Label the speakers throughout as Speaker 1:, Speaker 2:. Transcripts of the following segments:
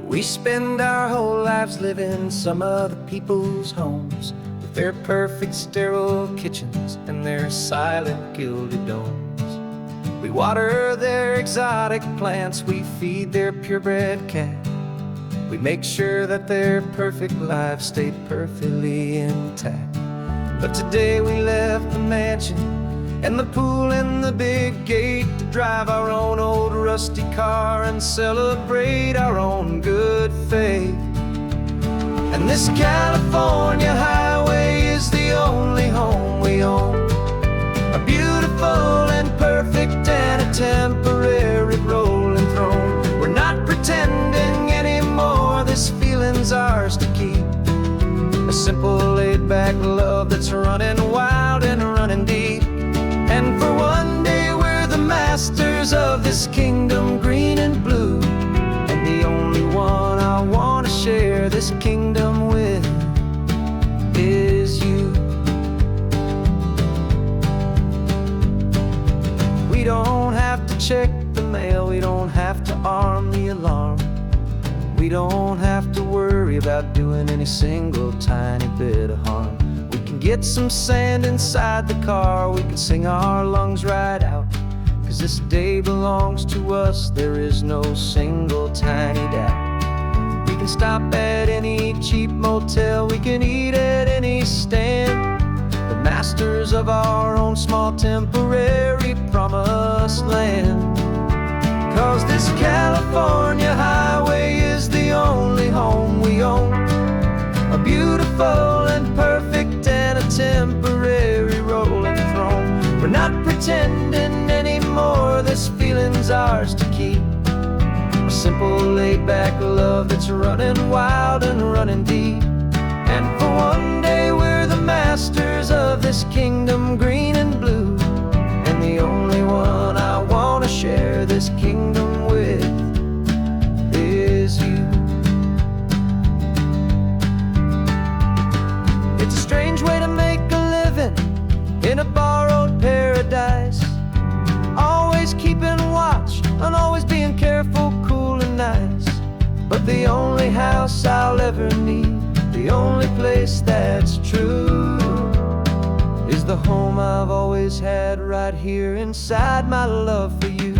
Speaker 1: We spend our whole lives living some other people's homes, with their perfect sterile kitchens and their silent gilded domes. We water their exotic plants, we feed their purebred cat. We make sure that their perfect lives stay perfectly intact. But today we left the mansion and the pool and the big gate to drive our own old rusty car and celebrate our own good faith. And this California highway is the only home we own, a beautiful and perfect and a temporary rolling throne. We're not pretending anymore, this feeling's ours to keep, a simple laid-back love that's running wild and running deep. And for one day we're the masters of this kingdom green and blue, and the only one I want to share this kingdom with is you. We don't have to check the mail, we don't have to arm the alarm, we don't have to worry about doing any single tiny bit of harm. We can get some sand inside the car, we can sing our lungs right out, 'cause this day belongs to us, there is no single tiny doubt. We can stop at any cheap motel, we can eat at any stand, the masters of our own small temporary promised land. 'Cause this California highway is the only home we own, a beautiful and perfect and a temporary rolling throne. We're not pretending anymore, this feeling's ours to keep, a simple laid-back love that's running wild and running deep. And for one day we're the masters of this kingdom green and blue, and the only one I want to share this kingdom with is you. It's a strange way to make a living in a borrowed paradise, always keeping watch and always being careful, cool and nice. But the only house I'll ever need, the only place that's true, is the home I've always had right here inside my love for you.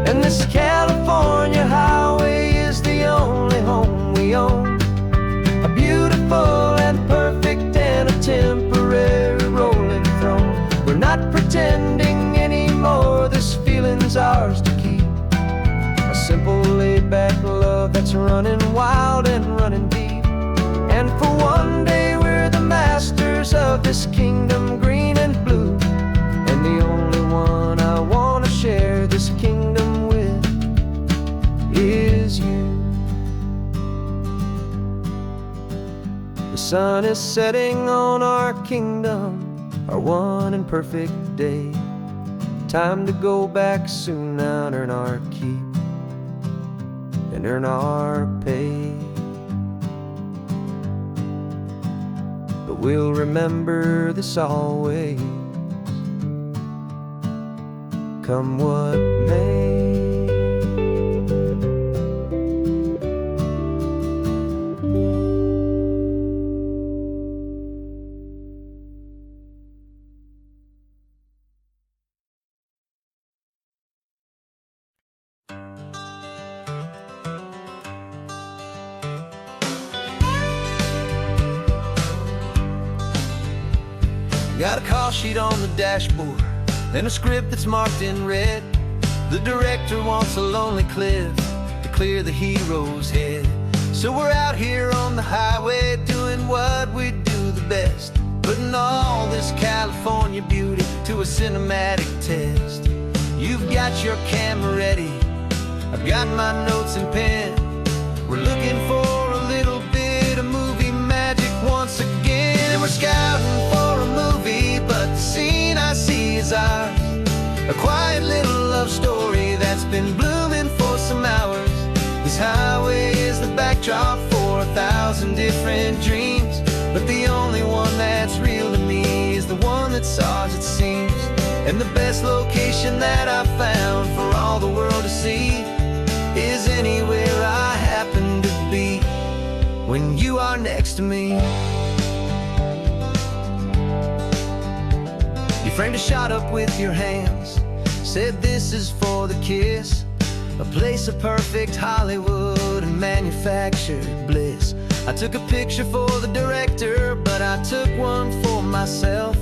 Speaker 1: And this California highway is the only home we own, a beautiful and perfect and a temporary rolling throne. We're not pretending anymore, this feeling's ours to keep, a simple laid-back love that's running wild and running deep. And for one day we're the masters of this kingdom green and blue, and the only one I want to share this kingdom with is you. The sun is setting on our kingdom, our one and perfect day. Time to go back soon now and earn our keep and earn our pay. But we'll remember this always, come what may. Got a call sheet on the dashboard and a script that's marked in red. The director wants a lonely cliff to clear the hero's head. So we're out here on the highway doing what we do the best, putting all this California beauty to a cinematic test. You've got your camera ready, I've got my notes and pen. We're looking for a little bit of movie magic once again. And we're scouting for a movie, but the scene I see is ours, a quiet little love story that's been blooming for some hours. This highway is the backdrop for 1,000 different dreams, but the only one that's real to me it's ours it seems. And the best location that I've found for all the world to see is anywhere I happen to be when you are next to me. You framed a shot up with your hands, said this is for the kiss, a place of perfect Hollywood and manufactured bliss. I took a picture for the director, but I took one for myself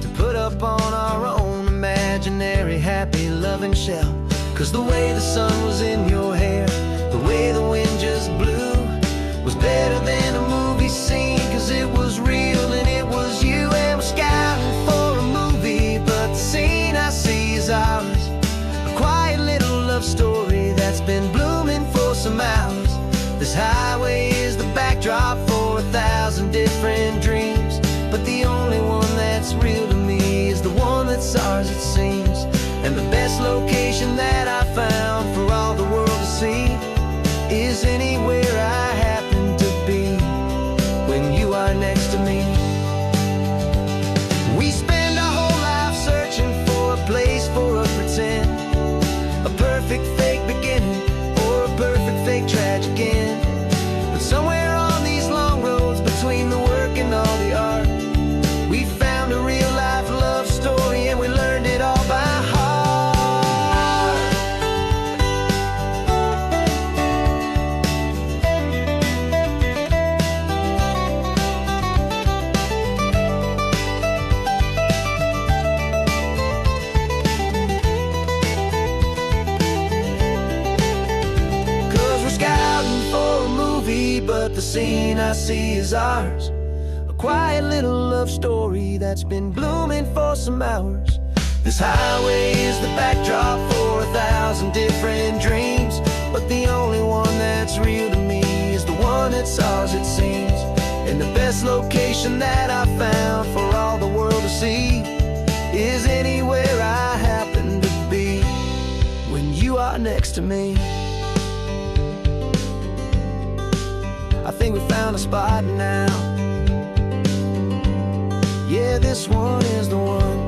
Speaker 1: to put up on our own imaginary happy loving shell. 'Cause the way the sun was in your hair, the way the wind just blew, was better than a movie scene. 'Cause it was real and it was you, and we're scouting for a movie, but the scene I see is ours. A quiet little love story that's been blooming for some hours. This highway is the backdrop for 1,000 different dreams, but the only one that's real to me is the one that's ours it seems. And the best location that I found for all the world to see is anywhere I happen to be when you are next to me. We spend our whole life searching for a place for a pretend, a perfect fake beginning or a perfect fake tragic end. But somewhere on these long roads between the work and all the art, we found a real life love story, and we learned it all by heart. But the scene I see is ours, a quiet little love story that's been blooming for some hours. This highway is the backdrop for 1,000 different dreams, but the only one that's real to me is the one that's ours it seems. And the best location that I found for all the world to see is anywhere I happen to be when you are next to me. I think we found a spot now. Yeah, this one is the one.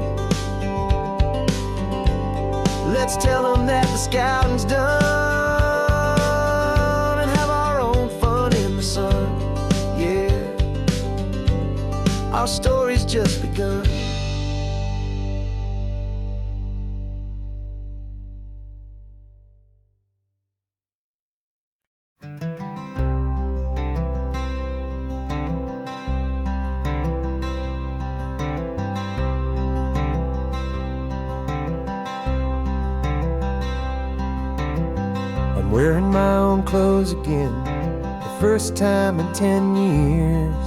Speaker 1: Let's tell them that the scouting's done and have our own fun in the sun. Yeah, our story's just begun. Wearing my own clothes again, the first time in 10 years.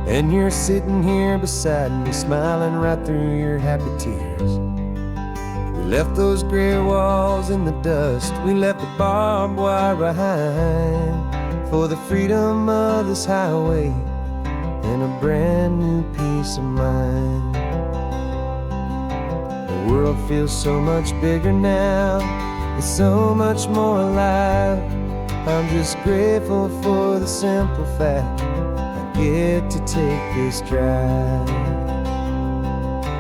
Speaker 1: And you're sitting here beside me, smiling right through your happy tears. We left those gray walls in the dust, we left the barbed wire behind, for the freedom of this highway and a brand new peace of mind. The world feels so much bigger now, it's so much more alive. I'm just grateful for the simple fact I get to take this drive.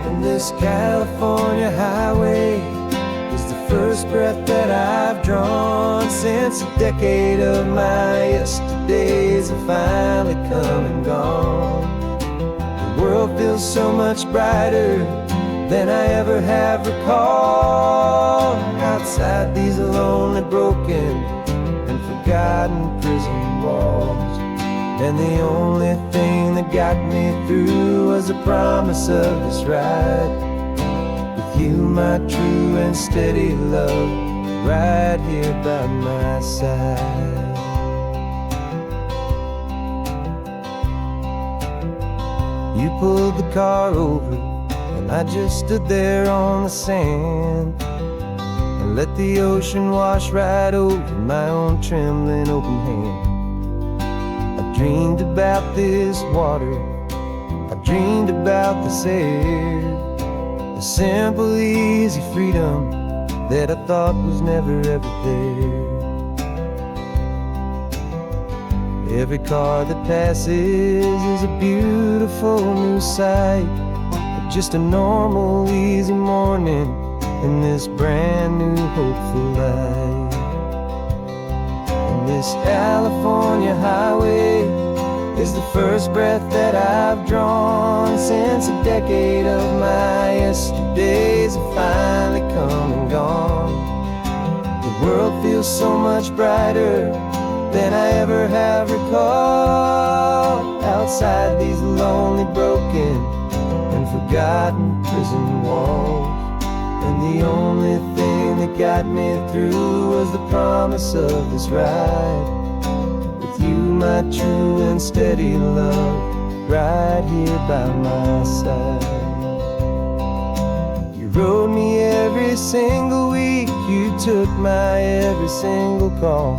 Speaker 1: And this California highway is the first breath that I've drawn since a decade of my yesterdays have finally come and gone. The world feels so much brighter than I ever have recalled. Outside these lonely, broken, and forgotten prison walls, and the only thing that got me through was the promise of this ride with you, my true and steady love, right here by my side. You pulled the car over, and I just stood there on the sand and let the ocean wash right over my own trembling open hand. I dreamed about this water, I dreamed about this air, the simple, easy freedom that I thought was never ever there. Every car that passes is a beautiful new sight, just a normal, easy morning in this brand new, hopeful life. And this California highway is the first breath that I've drawn since a decade of my yesterdays have finally come and gone. The world feels so much brighter than I ever have recalled. Outside these lonely, broken, and forgotten prison walls. And the only thing that got me through was the promise of this ride. With you, my true and steady love, right here by my side. You rode me every single week, you took my every single call.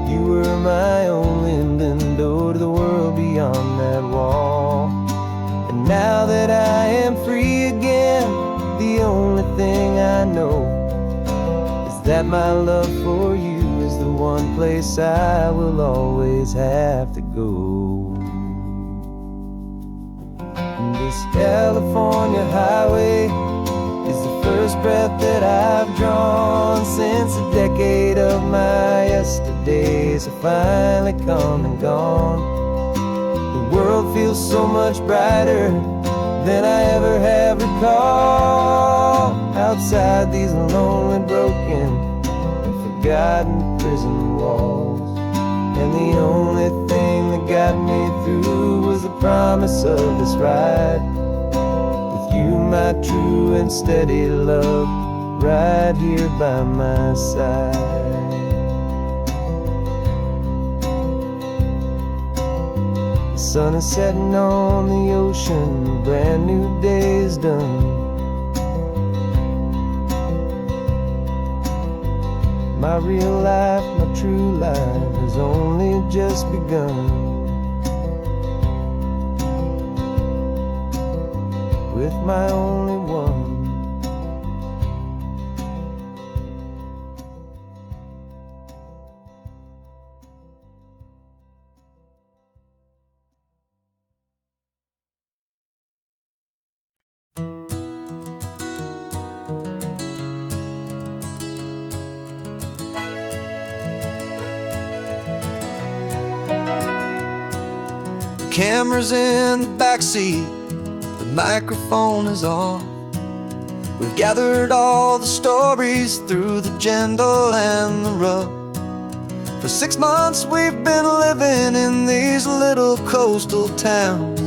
Speaker 1: You were my only window to the world beyond that wall. And now that I am free again, the only thing I know is that my love for you is the one place I will always have to go. And this California highway is the first breath that I've drawn since a decade of my yesterdays have finally come and gone. The world feels so much brighter than I ever have recalled. Outside these lonely, broken, and forgotten prison walls. And the only thing that got me through was the promise of this ride. With you, my true and steady love, right here by my side. The sun is setting on the ocean, a brand new day's done. My real life, my true life has only just begun. With my only one. Camera's in the backseat, the microphone is on. We've gathered all the stories through the gentle and the rough. For 6 months we've been living in these little coastal towns,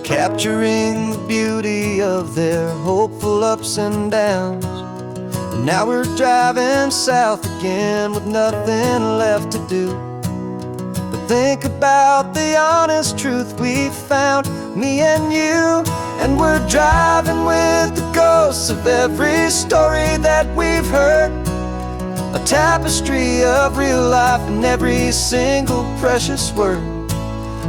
Speaker 1: capturing the beauty of their hopeful ups and downs. And now we're driving south again with nothing left to do. Think about the honest truth we found, me and you. And we're driving with the ghosts of every story that we've heard, a tapestry of real life and every single precious word.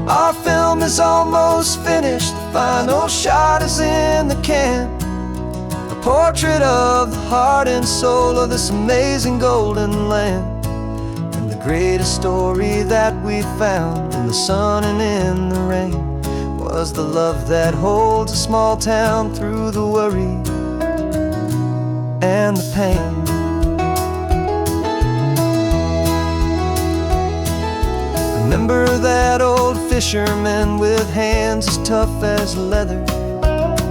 Speaker 1: Our film is almost finished, the final shot is in the can, a portrait of the heart and soul of this amazing golden land. Greatest story that we found in the sun and in the rain was the love that holds a small town through the worry and the pain. Remember that old fisherman with hands as tough as leather?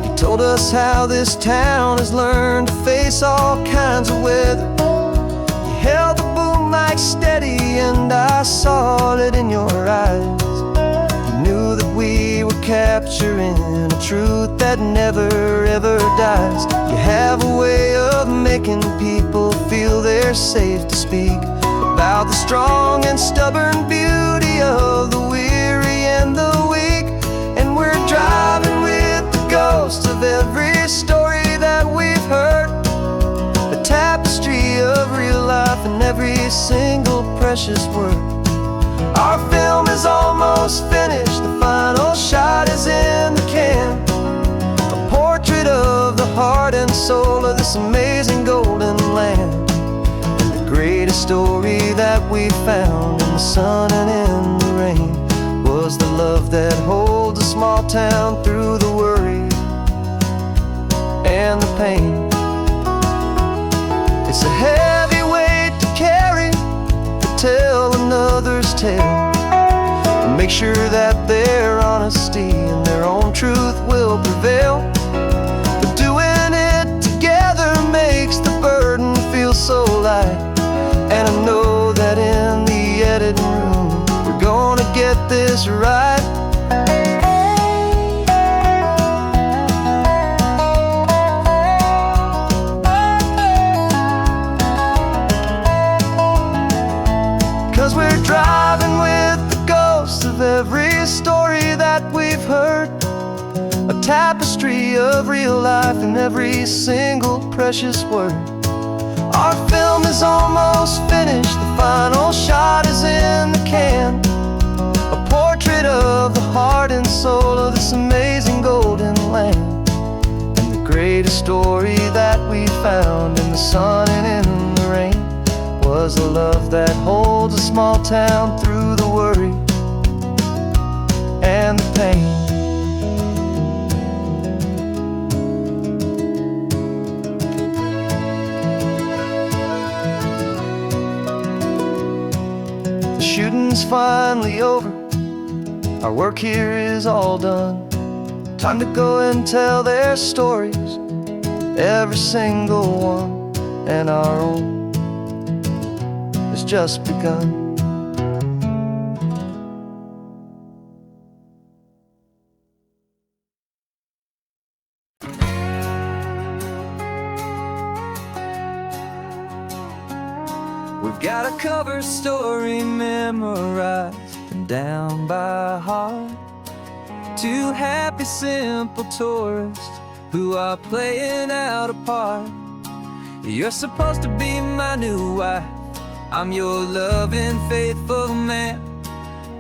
Speaker 1: He told us how this town has learned to face all kinds of weather. You held the boom mic steady and I saw it in your eyes. You knew that we were capturing a truth that never ever dies. You have a way of making people feel they're safe to speak about the strong and stubborn beauty of the weary and the weak. And we're driving with the ghosts of every story that we've heard, a tapestry of real life and every single precious word. Our film is almost finished, the final shot is in the can, a portrait of the heart and soul of this amazing golden land. And the greatest story that we found in the sun and in the rain was the love that holds a small town through the worry pain. It's a heavy weight to carry, to tell another's tale, and make sure that their honesty and their own truth will prevail. But doing it together makes the burden feel so light. And I know that in the editing room we're gonna get this right. 'Cause we're driving with the ghosts of every story that we've heard, a tapestry of real life in every single precious word. Our film is almost finished, the final shot is in the can, a portrait of the heart and soul of this amazing golden land. And the greatest story that we found in the sun and in the rain was a love that holds a small town through the worry and the pain. The shooting's finally over, our work here is all done. Time to go and tell their stories, every single one, and our own has just begun. We've got a cover story memorized and down by heart. Two happy, simple tourists who are playing out a part. You're supposed to be my new wife, I'm your loving, faithful man,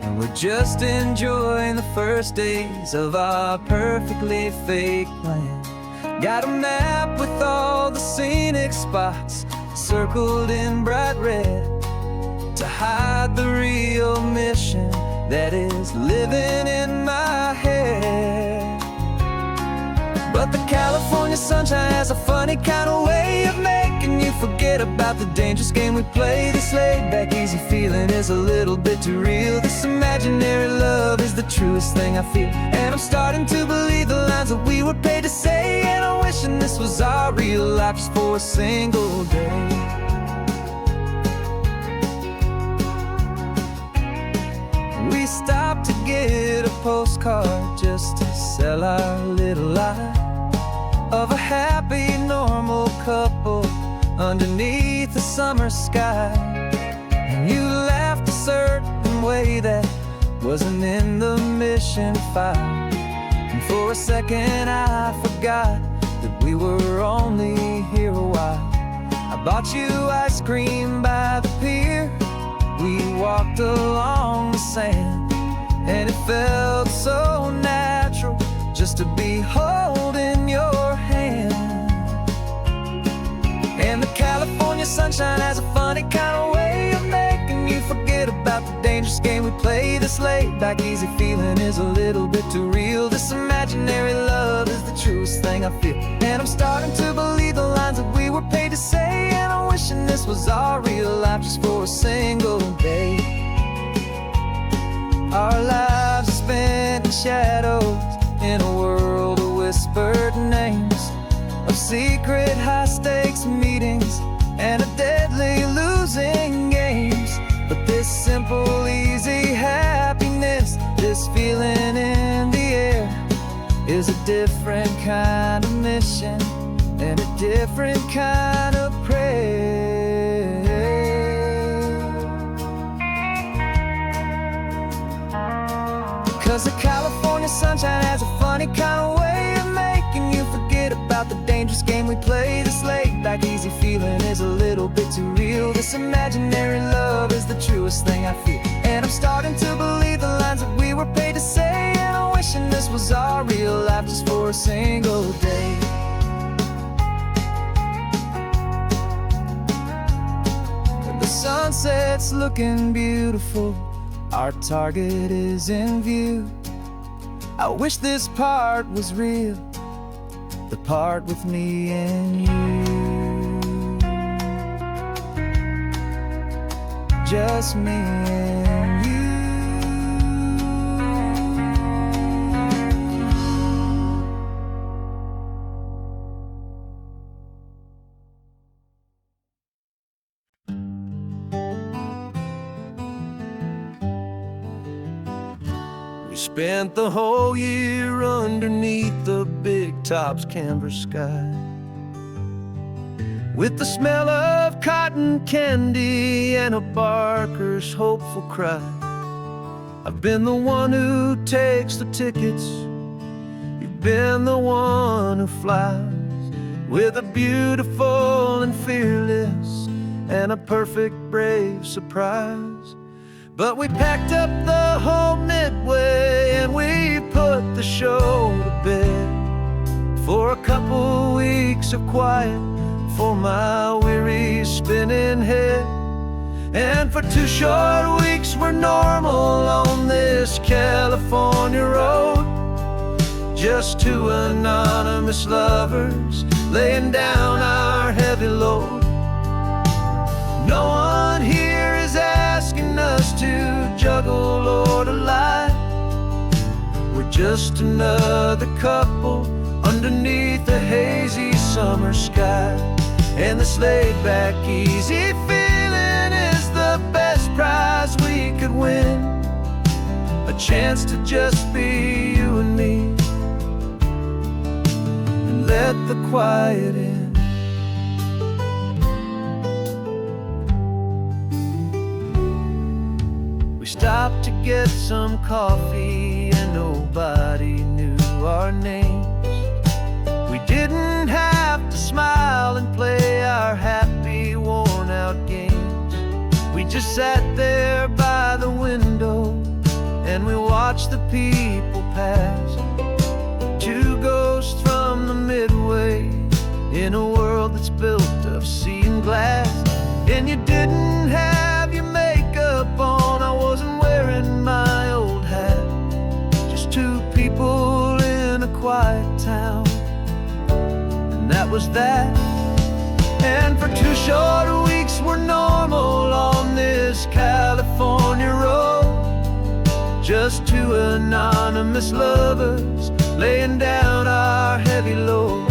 Speaker 1: and we're just enjoying the first days of our perfectly fake plan. Got a map with all the scenic spots circled in bright red to hide the real mission that is living in my head. But the California sunshine has a funny kind of way of making you forget about the dangerous game we play. This laid-back, easy feeling is a little bit too real. This imaginary love is the truest thing I feel, and I'm starting to believe the lines that we were paid to say. And I'm wishing this was our real life just for a single day. We stopped to get a postcard just to sell our little lie of a happy, normal couple underneath the summer sky. And you laughed a certain way that wasn't in the mission file, and for a second I forgot that we were only here a while. I bought you ice cream by the pier, we walked along the sand, and it felt so natural just to be holding your hand. And the California sunshine has a funny kind of way of making you forget about the dangerous game we play. This laid-back, easy feeling is a little bit too real. This imaginary love is the truest thing I feel, and I'm starting to believe the lines that we were paid to say. And I'm wishing this was our real life just for a single day. Our lives are spent in shadows, in a world of whispered names, of secret high-stakes meetings and of deadly losing games. But this simple, easy happiness, this feeling in the air, is a different kind of mission and a different kind of prayer. 'Cause the California sunshine has a funny kind of way of making you forget about the dangerous game we play. This laid-back, easy feeling is a little bit too real. This imaginary love is the truest thing I feel, and I'm starting to believe the lines that we were paid to say. And I'm wishing this was our real life just for a single day. The sunset's looking beautiful, our target is in view. I wish this part was real, the part with me and you, just me and you. We spent the whole year underneath the big top's canvas sky, with the smell of cotton candy and a barker's hopeful cry. I've been the one who takes the tickets, you've been the one who flies, with a beautiful and fearless and a perfect brave surprise. But we packed up the whole Midway and we put the show to bed, for a couple weeks of quiet for my weary spinning head. And for 2 short weeks we're normal on this California road, just 2 anonymous lovers laying down our heavy load. No one here is asking us to juggle or to lie. We're just another couple underneath a hazy summer sky. And this laid-back, easy feeling is the best prize we could win, a chance to just be you and me, and let the quiet in. We stopped to get some coffee and nobody knew our names. We didn't have to smile and play our happy, worn-out games. We just sat there by the window and we watched the people pass, 2 ghosts from the Midway in a world that's built of sea and glass. And you didn't have your makeup on, I wasn't wearing my old hat, just 2 people in a quiet town, and that was that. And for 2 short weeks we're normal on this California road, just 2 anonymous lovers laying down our heavy load.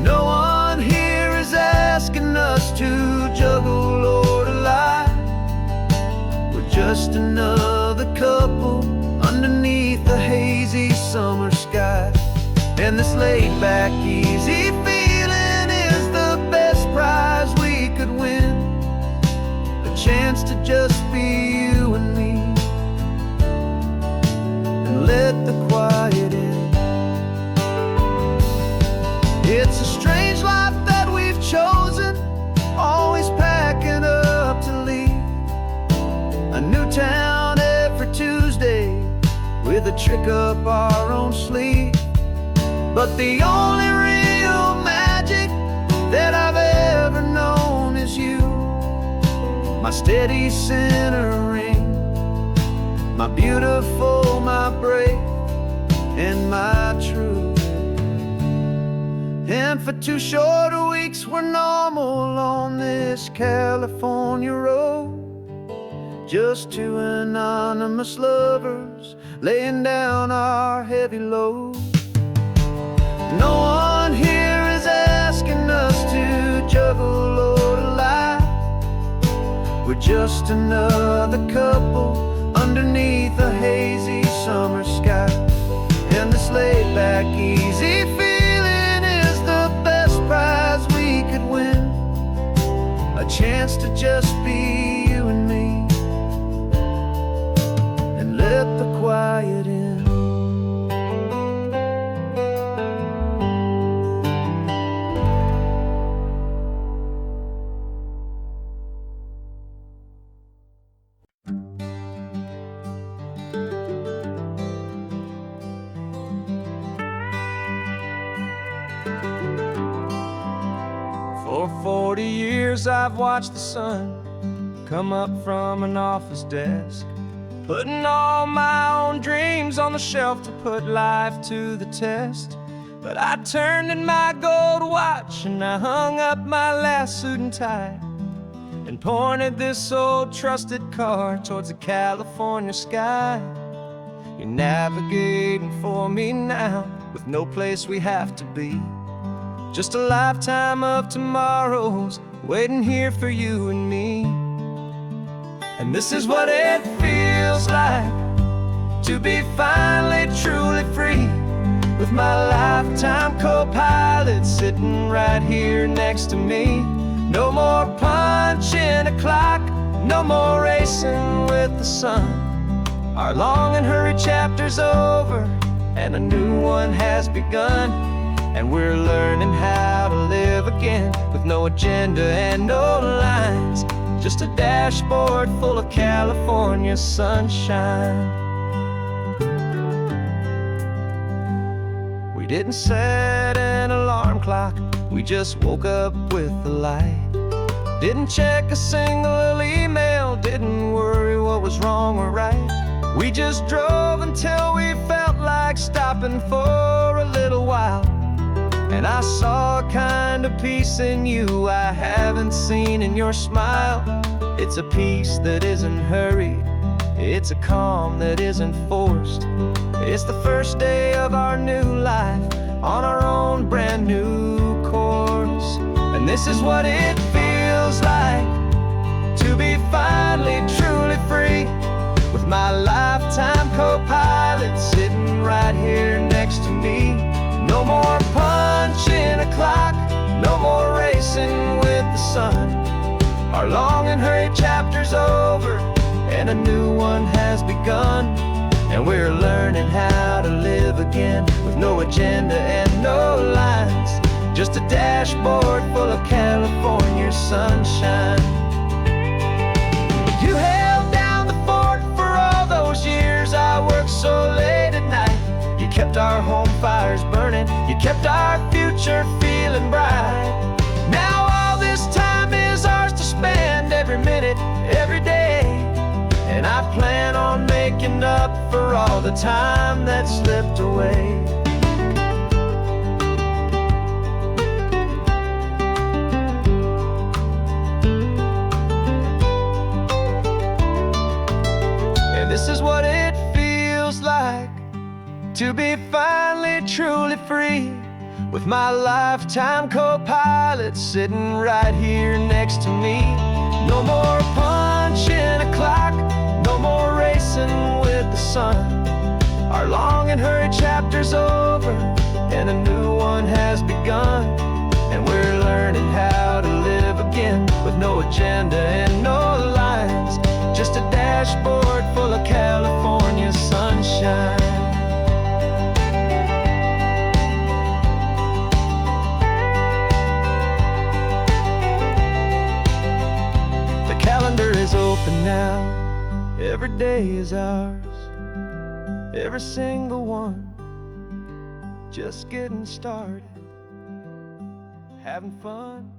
Speaker 1: No one here is asking us to juggle or to lie. We're just another couple underneath the hazy summer sky. And this laid-back, easy feeling is the best prize we could win, a chance to just be you and me, and let the quiet in. It's a strange life that we've chosen, always packing up to leave a new town every Tuesday with a trick up our own sleeve. But the only real magic that I've ever known is you, my steady centering, my beautiful, my brave, and my true. And for 2 short weeks we're normal on this California road, just 2 anonymous lovers laying down our heavy load. No one here is asking us to juggle or to lie. We're just another couple underneath a hazy summer sky. And this laid-back, easy feeling is the best prize we could win, a chance to just be you and me, and let the quiet in. For 40 years I've watched the sun come up from an office desk, putting all my own dreams on the shelf to put life to the test. But I turned in my gold watch and I hung up my last suit and tie and pointed this old trusted car towards the California sky. You're navigating for me now with no place we have to be. Just a lifetime of tomorrows waiting here for you and me. And this is what it feels like to be finally truly free, with my lifetime co-pilot sitting right here next to me. No more punching a clock, no more racing with the sun. Our long and hurried chapter's over and a new one has begun. And we're learning how to live again with no agenda and no lines, just a dashboard full of California sunshine. We didn't set an alarm clock, we just woke up with the light. Didn't check a single email, didn't worry what was wrong or right. We just drove until we felt like stopping for a little while. And I saw a kind of peace in you I haven't seen in your smile. It's a peace that isn't hurried, it's a calm that isn't forced. It's the first day of our new life on our own brand new course. And this is what it feels like to be finally truly free, with my lifetime co-pilot sitting right here next to me. No more punching a clock, no more racing with the sun. Our long and hurried chapter's over and a new one has begun. And we're learning how to live again with no agenda and no lines, just a dashboard full of California sunshine. You held down the fort for all those years I worked so late at night. You kept our home fires burning, you kept our future feeling bright. Now all this time is ours to spend, every minute, every day. And I plan on making up for all the time that slipped away. And this is what it feels like to be finally truly free, with my lifetime co-pilot sitting right here next to me. No more punching a clock, no more racing with the sun. Our long and hurried chapter's over and a new one has begun. And we're learning how to live again with no agenda and no lines, just a dashboard full of California sunshine. The calendar is open now, every day is ours, every single one, just getting started, having fun.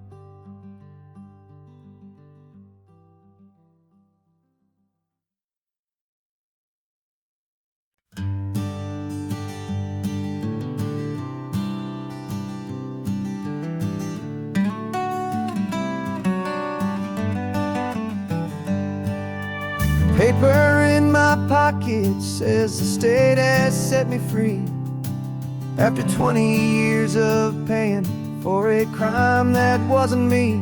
Speaker 1: Paper in my pocket says the state has set me free, after 20 years of paying for a crime that wasn't me.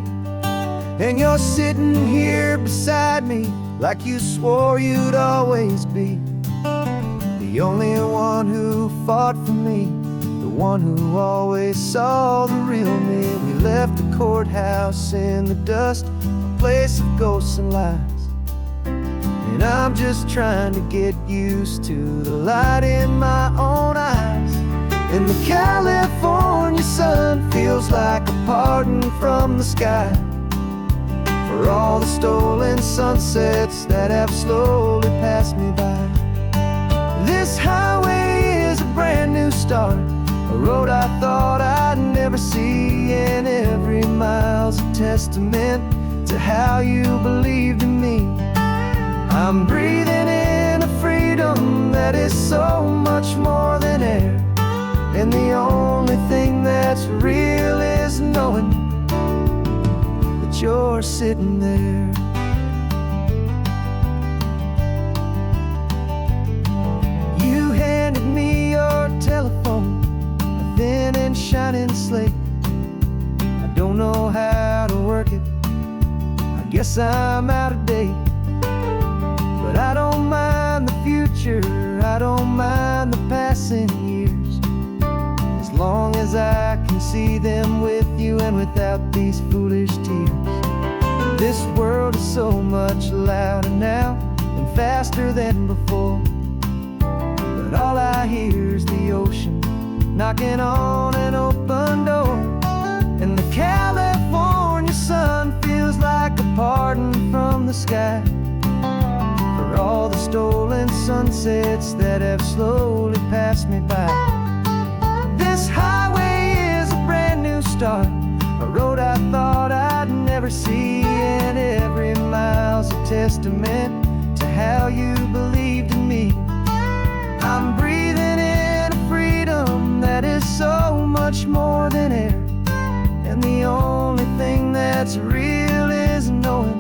Speaker 1: And you're sitting here beside me like you swore you'd always be, the only one who fought for me, the one who always saw the real me. We left the courthouse in the dust, a place of ghosts and lies. And I'm just trying to get used to the light in my own eyes. And the California sun feels like a pardon from the sky for all the stolen sunsets that have slowly passed me by. This highway is a brand new start, a road I thought I'd never see, and every mile's a testament to how you believed in me. I'm breathing in a freedom that is so much more than air, And the only thing that's real is knowing that you're sitting there. You handed me your telephone, a thin and shining slate. I don't know how to work it, I guess I'm out of date. But I don't mind the future, I don't mind the passing years, as long as I can see them with you and without these foolish tears. This world is so much louder now and faster than before, but all I hear is the ocean knocking on an open door. And the California sun feels like a pardon from the sky for all the stolen sunsets that have slowly passed me by. This highway is a brand new start, a road I thought I'd never see, and every mile's a testament to how you believed in me. I'm breathing in a freedom that is so much more than air, and the only thing that's real is knowing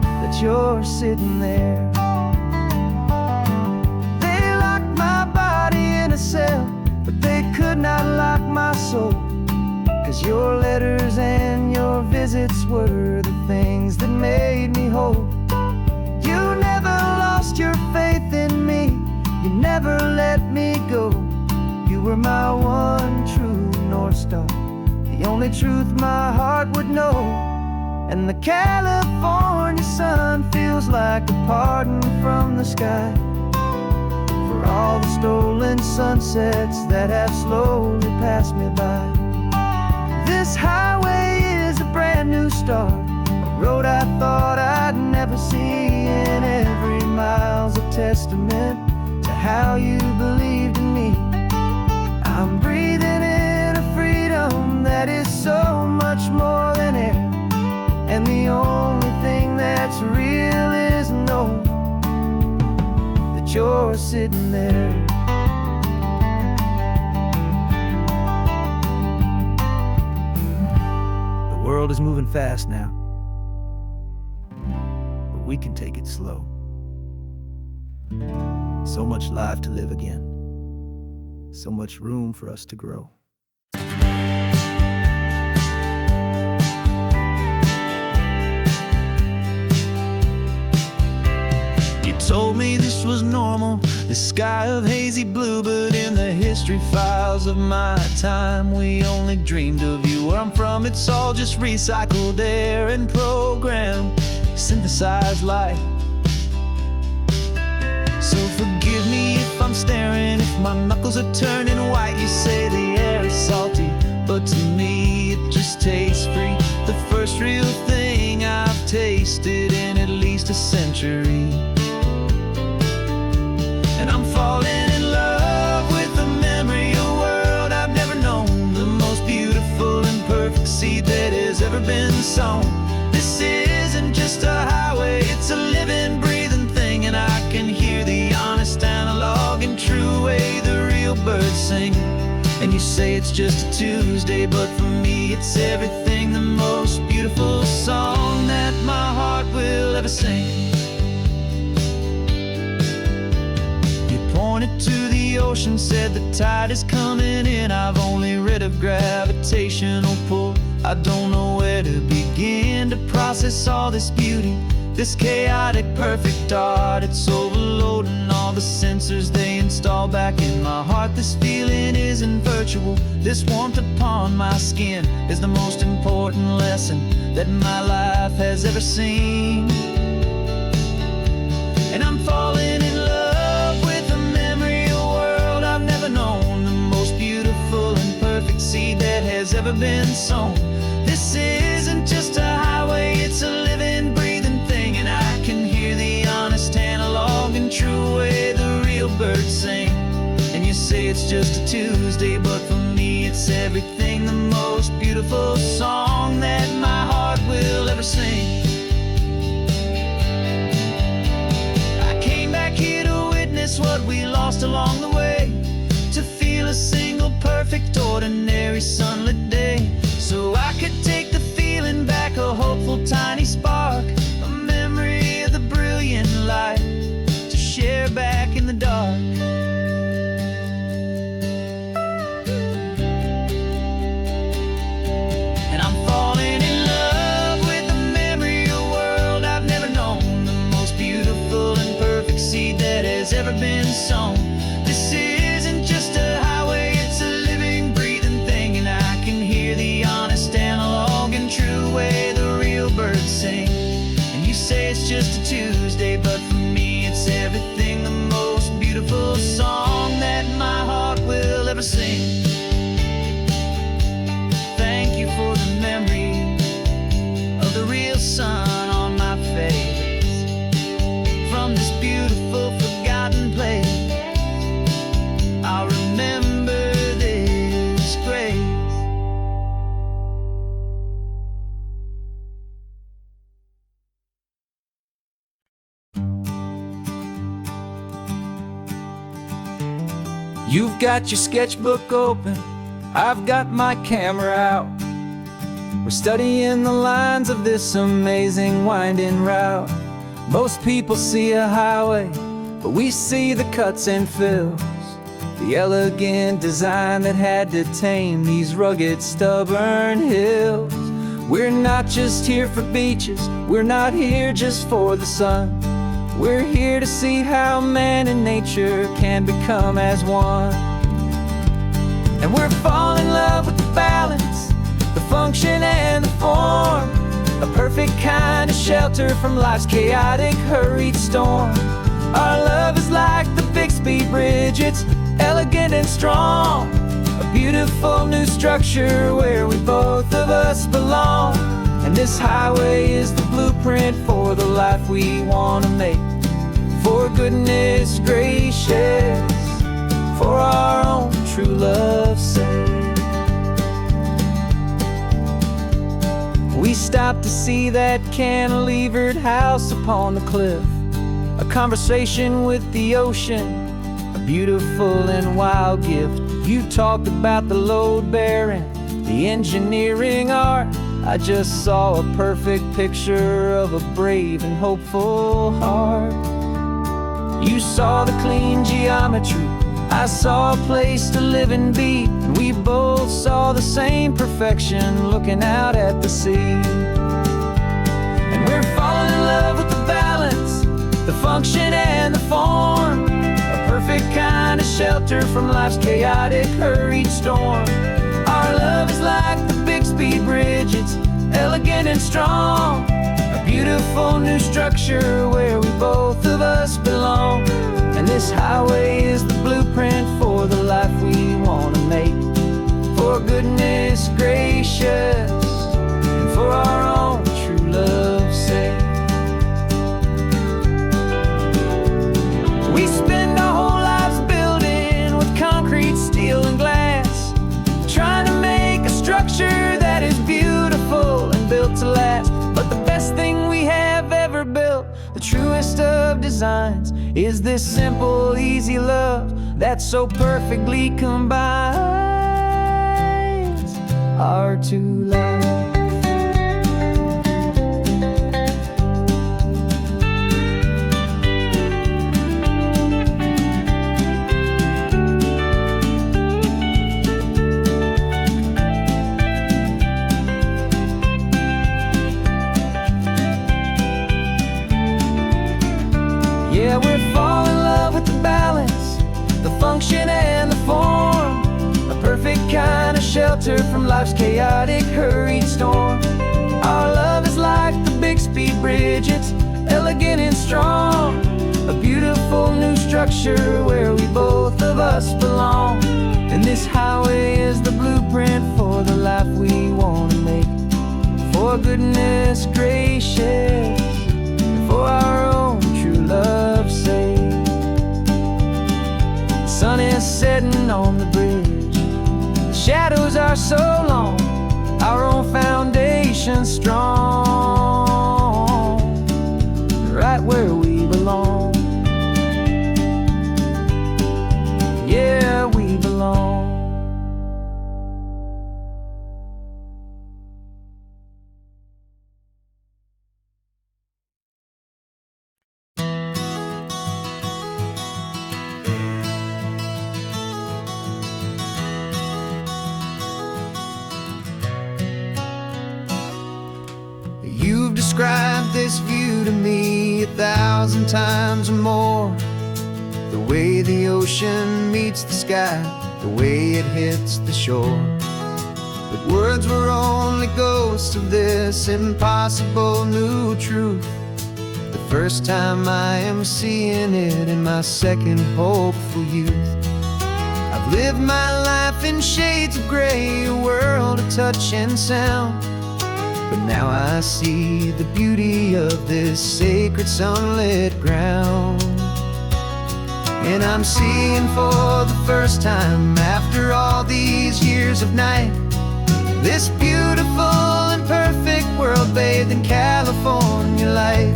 Speaker 1: that you're sitting there. They locked my body in a cell, but they could not lock my soul, 'cause your letters and your visits were the things that made me whole. You never lost your faith in me, you never let me go. You were my one true North Star, the only truth my heart would know. And the California sun feels like a pardon from the sky for all the stolen sunsets that have slowly passed me by. This highway is a brand new start, a road I thought I'd never see, and every mile's a testament to how you believed in me. I'm breathing in a freedom that is so much more than air, and the only thing that's real is knowing that you're sitting there. The world is moving fast now, but we can take it slow. So much life to live again, so much room for us to grow. Told me this was normal, the sky of hazy blue, but in the history files of my time, we only dreamed of you. Where I'm from, it's all just recycled air and programmed, synthesized light. So forgive me if I'm staring, if my knuckles are turning white. You say the air is salty, but to me it just tastes free. The first real thing I've tasted in at least a century. And I'm falling in love with the memory of a world I've never known, the most beautiful and perfect seed that has ever been sown. This isn't just a highway, it's a living, breathing thing, and I can hear the honest, analog, and true way the real birds sing. And you say it's just a Tuesday, but for me it's everything, the most beautiful song that my heart will ever sing. Pointed to the ocean, said the tide is coming in. I've only read of gravitational pull, I don't know where to begin to process all this beauty, this chaotic perfect art. It's overloading all the sensors they install back in my heart. This feeling isn't virtual, this warmth upon my skin is the most important lesson that my life has ever seen. And I'm falling in love with a memory of a world I've never known, the most beautiful and perfect seed that has ever been sown. This isn't just a highway, it's a living, breathing thing, and I can hear the honest, analog, and true way the real birds sing. And you say it's just a Tuesday, but for me it's everything, the most beautiful song that my heart will ever sing. I came back here to witness what we lost along the way, to feel a a single perfect ordinary sunlit day. So I could take the feeling back, a hopeful tiny spark, a memory of the brilliant light to share back in the dark. And I'm falling in love with the memory of a world I've never known, the most beautiful and perfect seed that has ever been sown. This isn't just a highway, it's a living, breathing thing, and I can hear the honest analog and true way the real birds sing. And you say it's just a Tuesday, but for me it's everything, the most beautiful song that my heart will ever sing. Thank you for the memory of the real sun on my face, from this beautiful forgotten place. I'll remember this grace. You've got your sketchbook open, I've got my camera out. We're studying the lines of this amazing winding route. Most people see a highway, but we see the cuts and fills, the elegant design that had to tame these rugged, stubborn hills. We're not just here for beaches, we're not here just for the sun. We're here to see how man and nature can become as one. And we're falling in love with the balance, the function and the form, a perfect kind of shelter from life's chaotic, hurried storm. Our love is like the Bixby Bridge, it's elegant and strong, a beautiful new structure where we both of us belong. And this highway is the blueprint for the life we want to make. For goodness gracious, for our own true love's sake. We stopped to see that cantilevered house upon the cliff, a conversation with the ocean, a beautiful and wild gift. You talked about the load bearing, the engineering art. I just saw a perfect picture of a brave and hopeful heart. You saw the clean geometry, I saw a place to live and be, and we both saw the same perfection looking out at the sea. And we're falling in love with the balance, the function and the form, a perfect kind of shelter from life's chaotic, hurried storm. Our love is like the Bixby Bridge, it's elegant and strong, a beautiful new structure where we both of us belong. And this highway is the blueprint for the life we want to make. For goodness gracious, and for our own true love's sake. We spend our whole lives building with concrete, steel and glass, trying to make a structure that is beautiful and built to last. But the best thing we have ever built, the truest of designs, is this simple, easy love that so perfectly combines our two lives. Yeah, we're falling in love with the balance, the function and the form, a perfect kind of shelter from life's chaotic, hurried storm. Our love is like the Bixby Bridge, it's elegant and strong, a beautiful new structure where we both of us belong. And this highway is the blueprint for the life we want to make. For goodness gracious, for our own true love's sake. The sun is setting on the bridge, the shadows are so long, our own foundation strong, right where we belong. Yeah, we belong. describe this view to me 1,000 times or more. The way the ocean meets the sky, the way it hits the shore. But words were only ghosts of this impossible new truth. The first time I am seeing it in my second hopeful youth. I've lived my life in shades of gray, a world of touch and sound. But now I see the beauty of this sacred sunlit ground. And I'm seeing for the first time, after all these years of night, this beautiful and perfect world bathed in California light.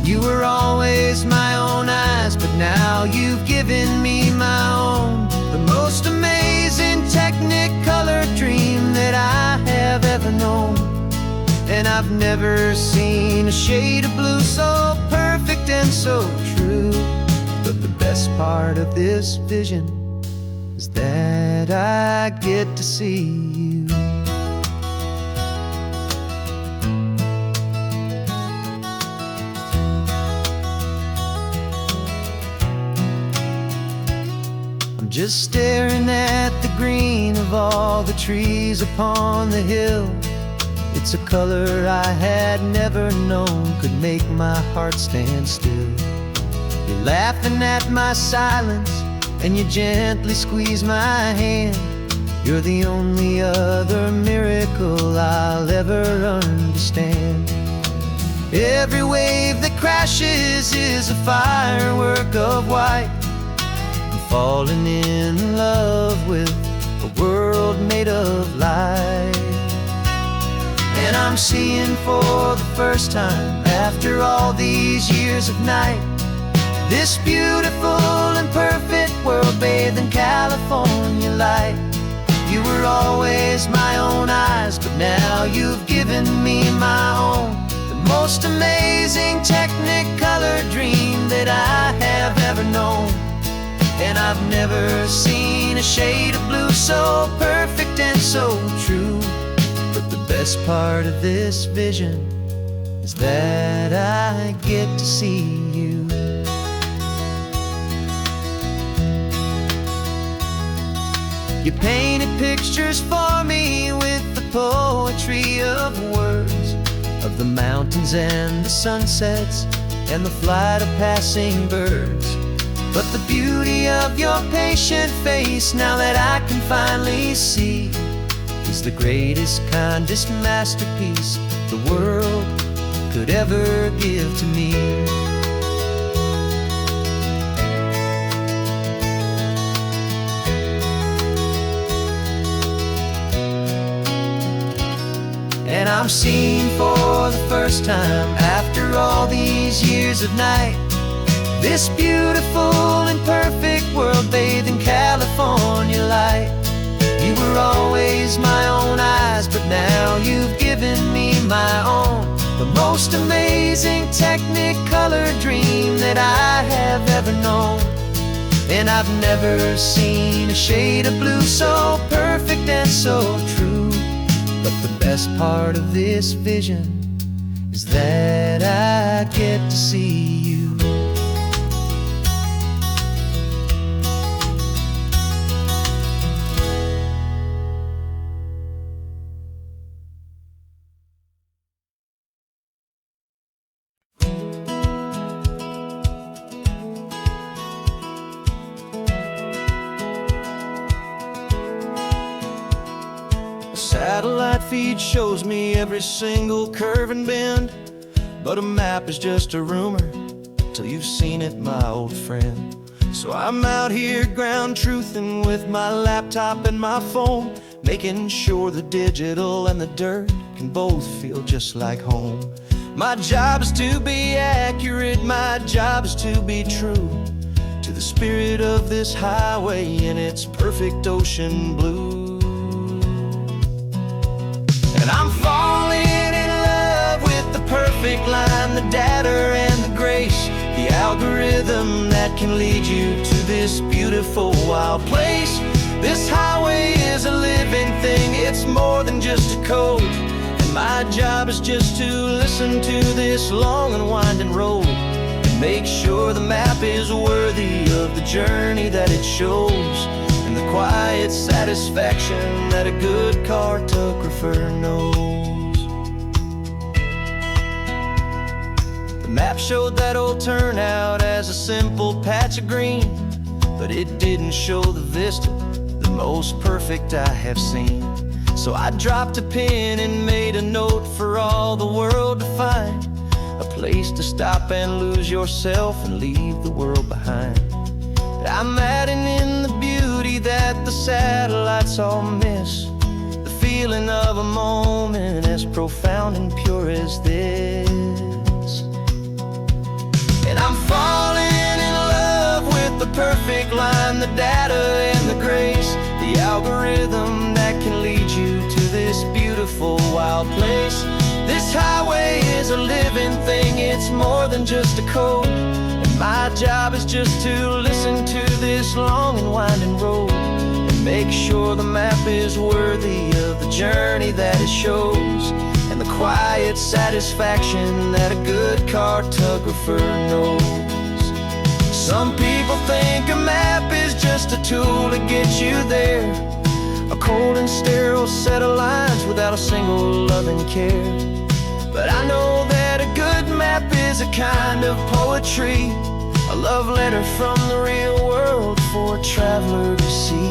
Speaker 1: You were always my own eyes, but now you've given me my own. The most amazing technicolor dream that I have ever known. And I've never seen a shade of blue so perfect and so true. But the best part of this vision is that I get to see you. I'm just staring at the green of all the trees upon the hill. It's a color I had never known could make my heart stand still. You're laughing at my silence, and you gently squeeze my hand. You're the only other miracle I'll ever understand. Every wave that crashes is a firework of white. I'm falling in love with a world made of light. And I'm seeing for the first time, after all these years of night, this beautiful and perfect world bathed in California light. You were always my own eyes, but now you've given me my own. The most amazing technicolor dream that I have ever known. And I've never seen a shade of blue so perfect and so true. But the best part of this vision is that I get to see you. You painted pictures for me with the poetry of words, of the mountains and the sunsets and the flight of passing birds. But the beauty of your patient face, now that I can finally see, is the greatest, kindest masterpiece the world could ever give to me. And I'm seeing for the first time, after all these years of night, this beautiful and perfect world bathed in California light. You were always my own eyes, but now you've given me my own. The most amazing technicolor dream that I have ever known. And I've never seen a shade of blue so perfect and so true. But the best part of this vision is that I get to see you. Satellite feed shows me every single curve and bend, but a map is just a rumor till you've seen it, my old friend. So I'm out here ground truthing with my laptop and my phone, making sure the digital and the dirt can both feel just like home. My job is to be accurate, my job is to be true to the spirit of this highway in its perfect ocean blue. And I'm falling in love with the perfect line, the data and the grace, the algorithm that can lead you to this beautiful wild place. This highway is a living thing, it's more than just a code. And My job is just to listen to this long and winding road and make sure the map is worthy of the journey that it shows, and the quiet satisfaction that a good cartographer knows. The map showed that old turnout as a simple patch of green, but it didn't show the vista, the most perfect I have seen. So I dropped a pin and made a note for all the world to find, a place to stop and lose yourself and leave the world behind. But I'm adding in the beauty that the satellites all miss, the feeling of a moment as profound and pure as this. And I'm falling in love with the perfect line, the data and the grace, the algorithm that can lead you to this beautiful wild place. This highway is a living thing, it's more than just a code, and my job is just to listen to this long and winding road and make sure the map is worthy of the journey that it shows, and the quiet satisfaction that a good cartographer knows. Some people think a map is just a tool to get you there, a cold and sterile set of lines without a single loving care. But I know that a good map is a kind of poetry, a love letter from the real world for a traveler to see.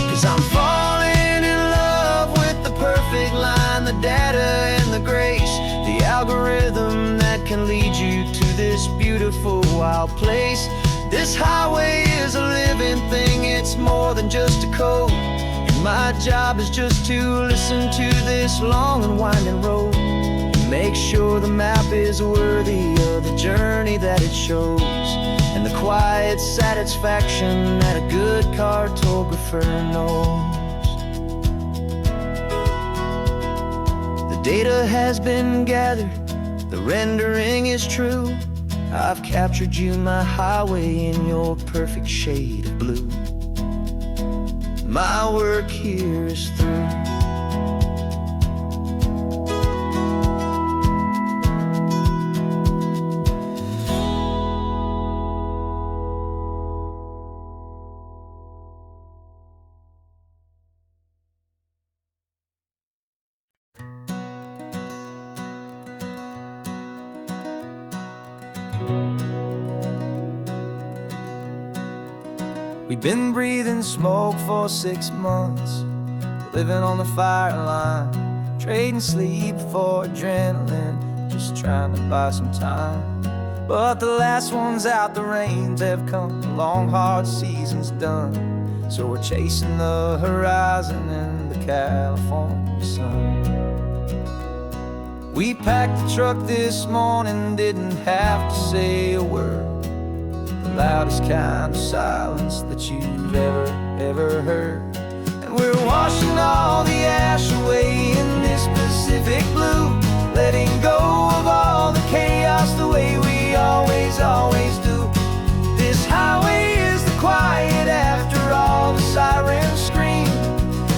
Speaker 1: 'Cause I'm falling in love with the perfect line, the data and the grace, the algorithm that can lead you to this beautiful wild place. This highway is a living thing, it's more than just a code, and my job is just to listen to this long and winding road and make sure the map is worthy of the journey that it shows, and the quiet satisfaction that a good cartographer knows. The data has been gathered, the rendering is true. I've captured you, my highway, in your perfect shade of blue. My work here is through. We've been breathing smoke for 6 months, living on the fire line, trading sleep for adrenaline, just trying to buy some time. But the last one's out, the rains have come, the long hard season's done, so we're chasing the horizon in the California sun. We packed the truck this morning, didn't have to say a word, the loudest kind of silence that you've ever heard. And we're washing all the ash away in this Pacific blue, letting go of all the chaos the way we always do. This highway is the quiet after all the sirens scream,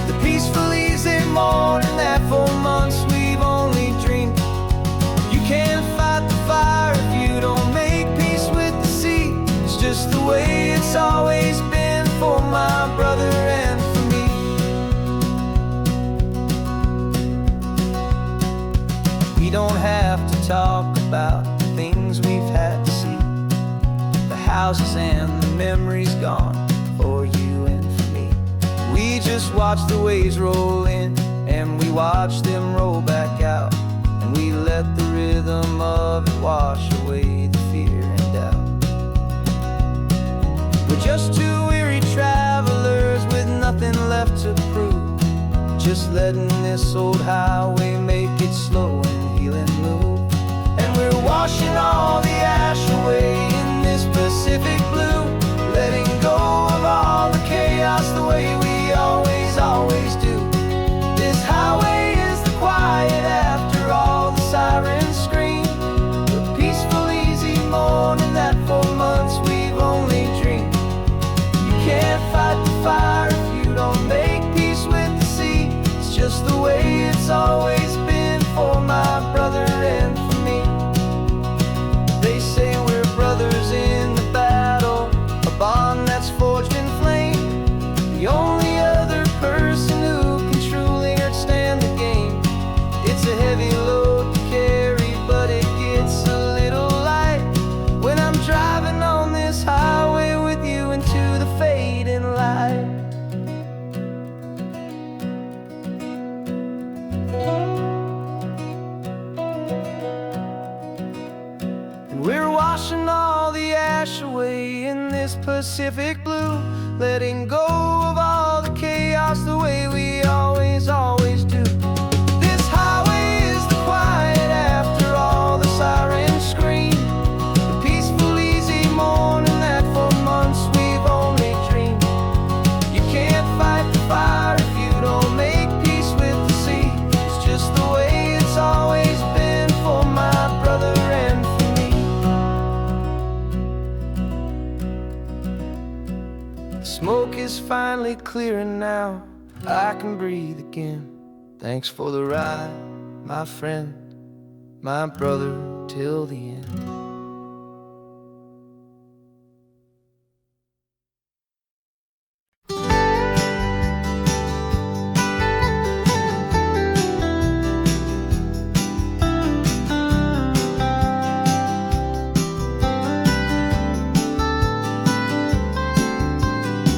Speaker 1: the peaceful easy morning that for months we've only dreamed. You can't fight the fire if you don't make peace with the sea. It's just the way it's always been for my brother and for me. We don't have to talk about the things we've had to see, the houses and the memories gone for you and for me. We just watch the waves roll in and we watch them roll back out, and we let the rhythm of it wash away the fear and doubt. We're just two weary travelers with nothing left to prove, just letting this old highway make its slow and healing move. And we're washing all the ash away in this Pacific blue, letting go of all the chaos the way we always do. This highway is the quiet after all the sirens scream, the peaceful, easy morning that for months we've only dreamed. You can't fight the fire if you don't make peace with the sea. It's just the way it's always been for my brother and for me. The smoke is finally clearing now, I can breathe again. Thanks for the ride, my friend, my brother, till the end.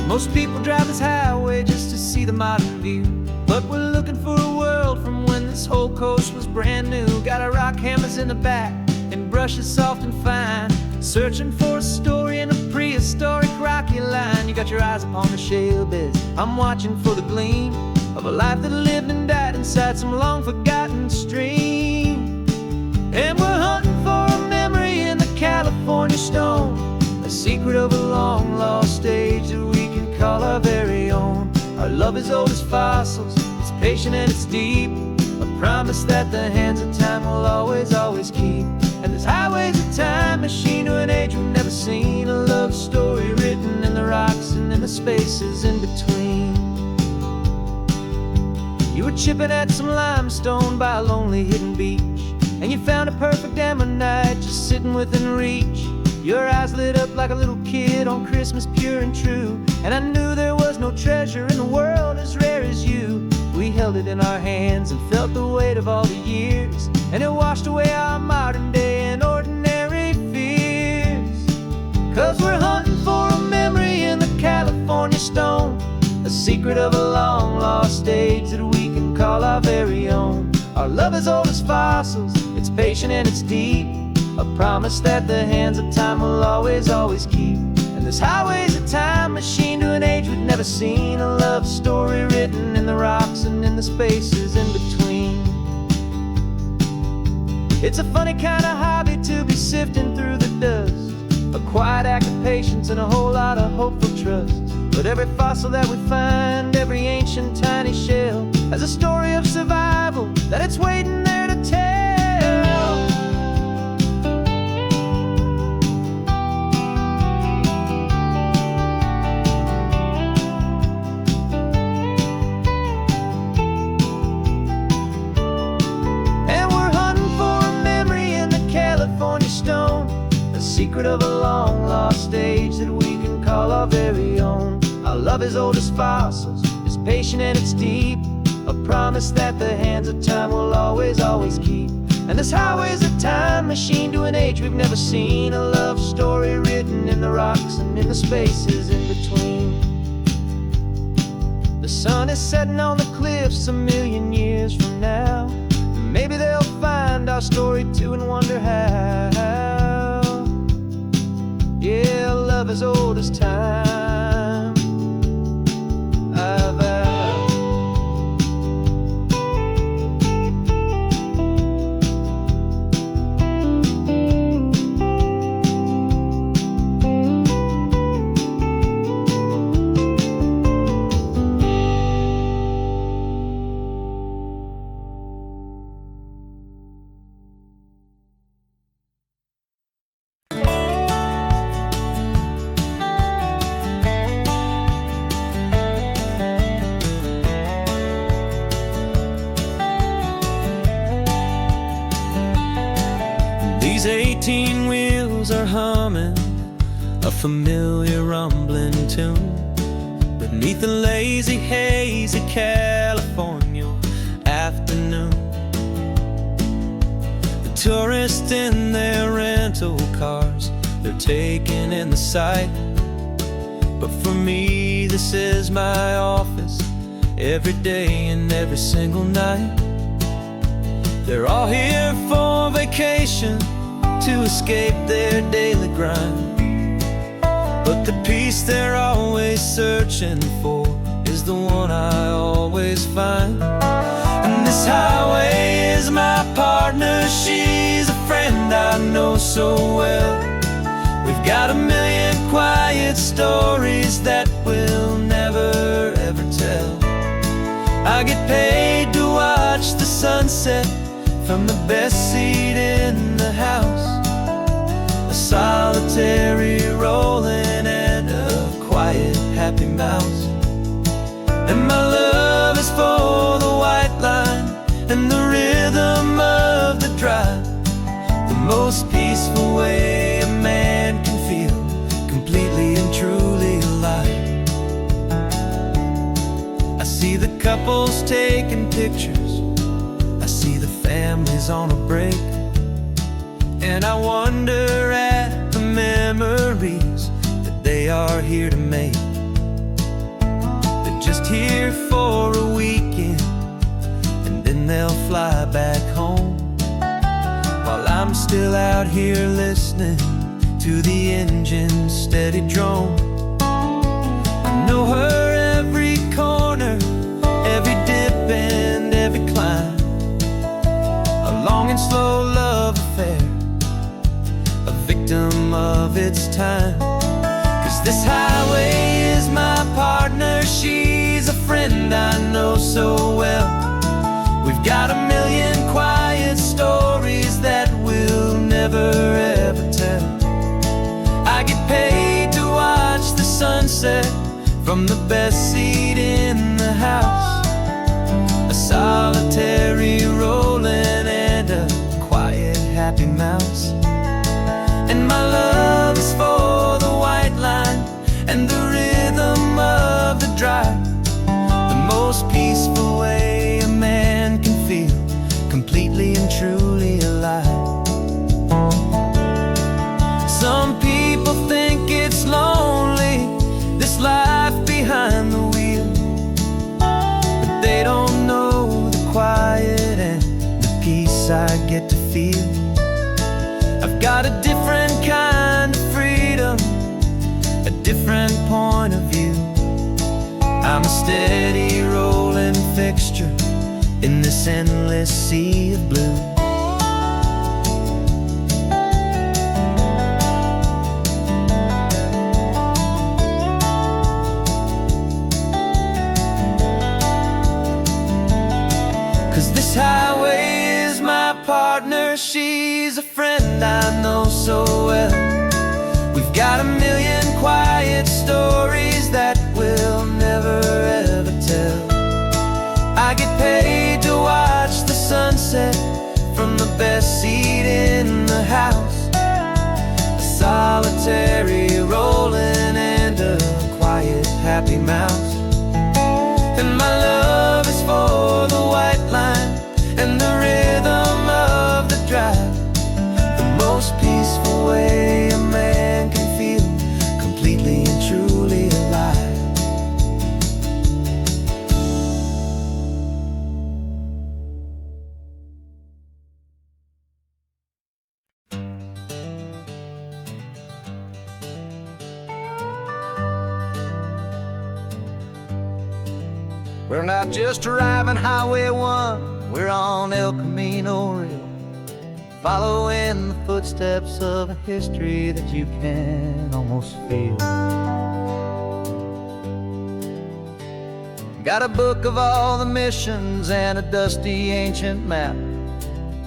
Speaker 1: Most people drive this highway just to see the modern view, but we're looking for a world from when this whole coast was brand new. Got our rock hammers in the back and brushes soft and fine, searching for a story in a prehistoric rocky line. You got your eyes upon the shale beds, I'm watching for the gleam of a life that lived and died inside some long forgotten stream. And we're hunting for a memory in the California stone, a secret of a long lost age that we can call our very own. Our love is old as fossils, it's patient and it's deep, a promise that the hands of time will always keep. And this highway's a time machine to an age we've never seen, a love story written in the rocks and in the spaces in between. You were chipping at some limestone by a lonely hidden beach, and you found a perfect ammonite just sitting within reach. Your eyes lit up like a little kid on Christmas, pure and true, and I knew there was no treasure in the world as rare as you. We held it in our hands and felt the weight of all the years, and it washed away our modern day and ordinary fears. 'Cause we're hunting for a memory in the California stone, a secret of a long lost age that we can call our very own. Our love is old as fossils, it's patient and it's deep, a promise that the hands of time will always keep. And this highway's a time machine to an age we've never seen, a love story written in the rocks and in the spaces in between. It's a funny kind of hobby to be sifting through the dust, a quiet act of patience and a whole lot of hopeful trust. But every fossil that we find, every ancient tiny shell, has a story of survival that it's waiting there to tell. Secret of a long lost age that we can call our very own. Our love is old as fossils, it's patient and it's deep, a promise that the hands of time will always keep. And this highway's a time machine to an age we've never seen, a love story written in the rocks and in the spaces in between. The sun is setting on the cliffs a million years from now, maybe they'll find our story too and wonder how. Yeah, love as old as time, I vow. These 18 wheels are humming a familiar rumbling tune beneath the lazy haze of California afternoon. The tourists in their rental cars, they're taking in the sight, but for me this is my office every day and every single night. They're all here for vacation, to escape their daily grind. But the peace they're always searching for is the one I always find. And this highway is my partner, she's a friend I know so well. We've got a million quiet stories that we'll never ever tell. I get paid to watch the sunset from the best seat in the house. A solitary rolling and a quiet happy mouse. And my love is for the white line and the rhythm of the drive. The most peaceful way a man can feel completely and truly alive. I see the couples taking pictures, I see the families on a break, and I wonder at the memories that they are here to make. They're just here for a weekend and then they'll fly back home, while I'm still out here listening to the engine's steady drone. I know her every corner, every dip and every climb. A long and slow love affair, a victim of its time. 'Cause this highway is my partner, she's a friend I know so well. We've got a million quiet stories that we'll never ever tell. I get paid to watch the sunset from the best seat in the house. A solitary rolling and a quiet happy mouse. And my love is for the white line and the rhythm of the drive. The most peaceful way a man can feel completely and truly alive. Some people think it's lonely, this life behind the wheel, but they don't know the quiet and the peace I get to feel. I've got a different kind of freedom, a different point of view. I'm a steady rolling fixture in this endless sea of blue. 'Cause this highway is my partner, she's a friend I know so well. We've got a million quiet stories that we'll never ever tell. I get paid to watch the sunset from the best seat in the house. A solitary rolling and a quiet happy mouse. And my love is for the white line and the rhythm of the drive. The most peaceful way a man can feel completely and truly alive. We're not just driving Highway 1, we're on El Camino Real, following the footsteps of a history that you can almost feel. Got a book of all the missions and a dusty ancient map,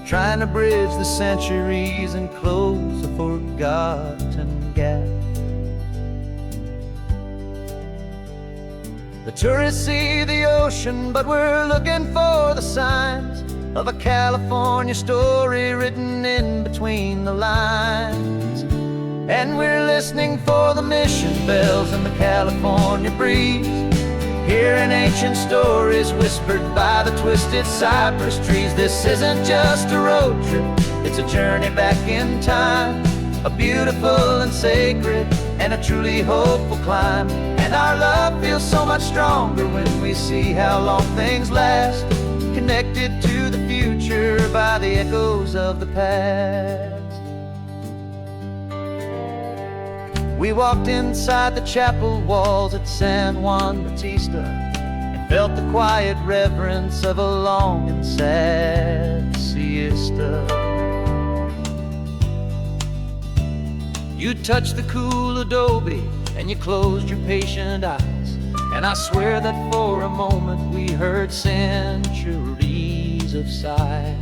Speaker 1: trying to bridge the centuries and close a forgotten gap. The tourists see the ocean, but we're looking for the signs of a California story written in between the lines. And we're listening for the mission bells and the California breeze, hearing ancient stories whispered by the twisted cypress trees. This isn't just a road trip, it's a journey back in time, a beautiful and sacred and a truly hopeful climb. And our love feels so much stronger when we see how long things last, connected to the future by the echoes of the past. We walked inside the chapel walls at San Juan Bautista and felt the quiet reverence of a long and sad siesta. You touched the cool adobe and you closed your patient eyes, and I swear that for a moment we heard centuries of sighs.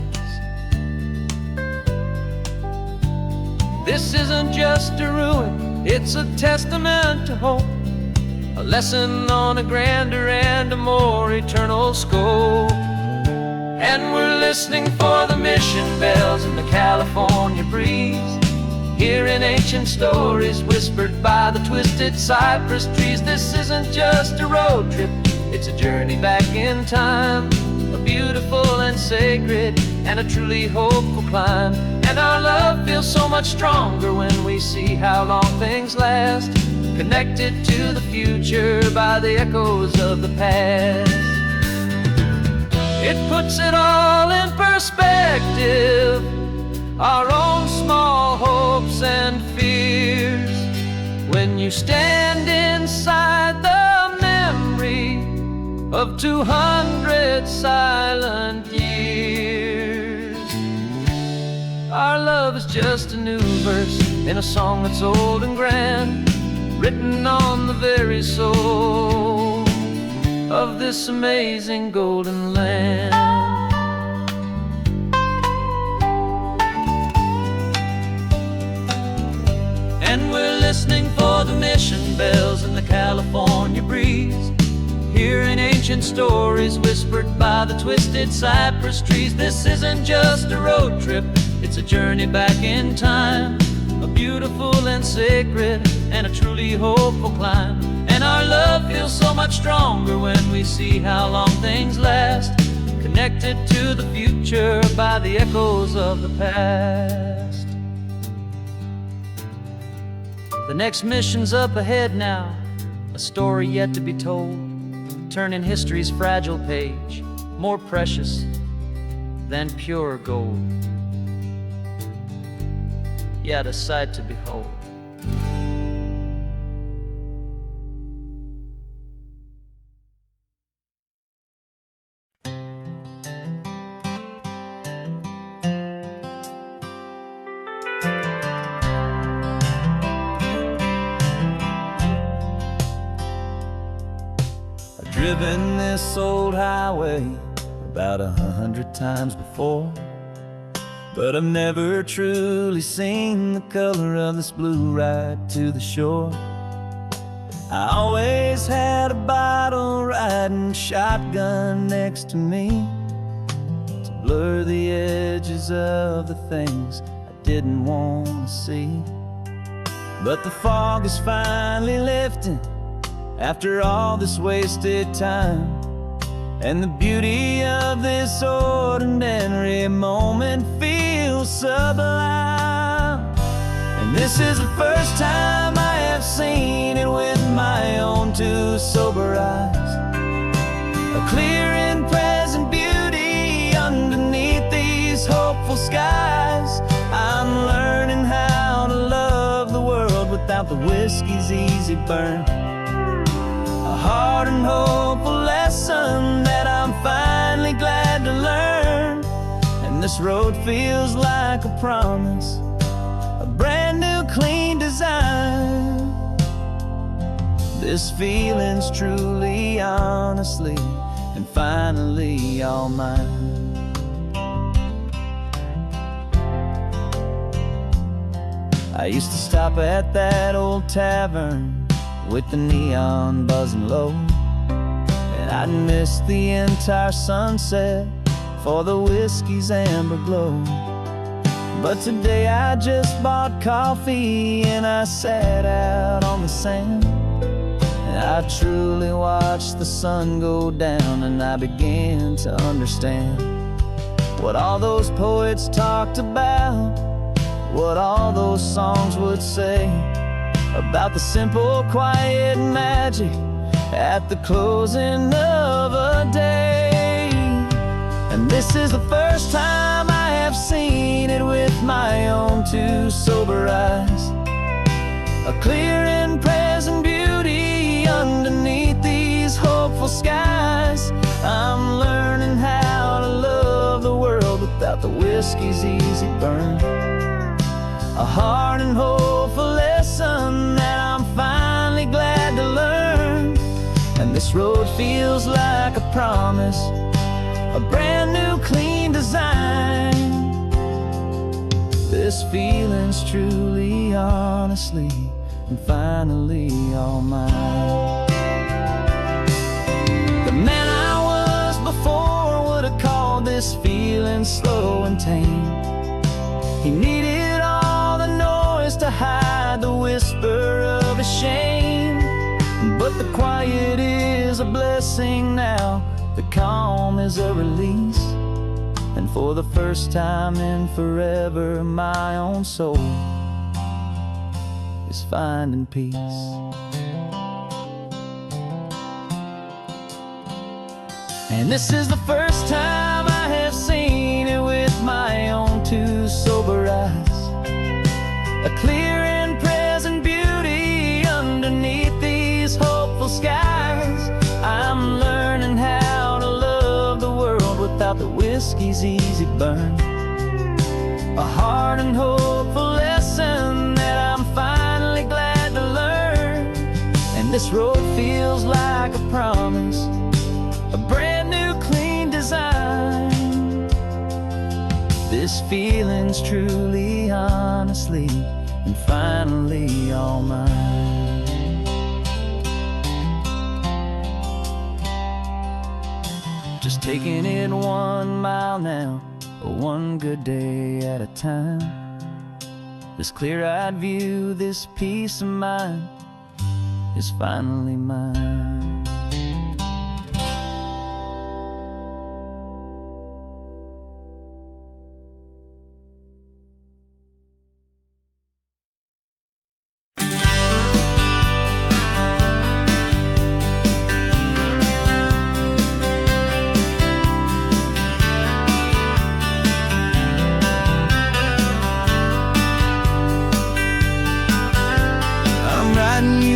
Speaker 1: This isn't just a ruin, it's a testament to hope, a lesson on a grander and a more eternal scope. And we're listening for the mission bells in the California breeze, hearing ancient stories whispered by the twisted cypress trees. This isn't just a road trip, it's a journey back in time, a beautiful and sacred and a truly hopeful climb. And our love feels so much stronger when we see how long things last, connected to the future by the echoes of the past. It puts it all in perspective, our own small hopes and fears, when you stand inside the memory of 200 silent years. Our love is just a new verse in a song that's old and grand, written on the very soul of this amazing golden land. And we're listening for the mission bells in the California breeze, hearing ancient stories whispered by the twisted cypress trees. This isn't just a road trip, it's a journey back in time, a beautiful and sacred and a truly hopeful climb. And our love feels so much stronger when we see how long things last, connected to the future by the echoes of the past. The next mission's up ahead now, a story yet to be told, turning history's fragile page, more precious than pure gold. Yet a sight to behold. I've driven this old highway about 100 times before, but I've never truly seen the color of this blue right to the shore. I always had a bottle riding shotgun next to me to blur the edges of the things I didn't want to see. But the fog is finally lifting after all this wasted time, and the beauty of this ordinary moment feels sublime. And this is the first time I have seen it with my own two sober eyes, a clear and present beauty underneath these hopeful skies. I'm learning how to love the world without the whiskey's easy burn, a hard and hopeful lesson that I'm finally glad to learn. And this road feels like a promise, a brand new clean design. This feeling's truly, honestly, and finally all mine. I used to stop at that old tavern with the neon buzzing low, and I'd miss the entire sunset for the whiskey's amber glow. But today I just bought coffee and I sat out on the sand, and I truly watched the sun go down, and I began to understand what all those poets talked about, what all those songs would say about the simple, quiet magic at the closing of a day. And this is the first time I have seen it with my own two sober eyes, a clear and present beauty underneath these hopeful skies. I'm learning how to love the world without the whiskey's easy burn. A hard and hopeful lesson that I'm finally glad to learn. And this road feels like a promise, a brand new clean design. This feeling's truly, honestly, and finally all mine. The man I was before would have called this feeling slow and tame. He needed all the noise to hide the whisper of his shame. But the quiet is a blessing now, the calm is a release. And for the first time in forever, my own soul is finding peace. And this is the first time I have seen it with my own two sober eyes. A clear and present beauty underneath these hopeful skies. I'm learning how to love the world without the whiskey's easy burn. A hard and hopeful lesson that I'm finally glad to learn. And this road feels like a promise, a brand new clean design. This feeling's truly, honestly, and finally all mine. Just taking it 1 mile now, one good day at a time. This clear-eyed view, this peace of mind is finally mine.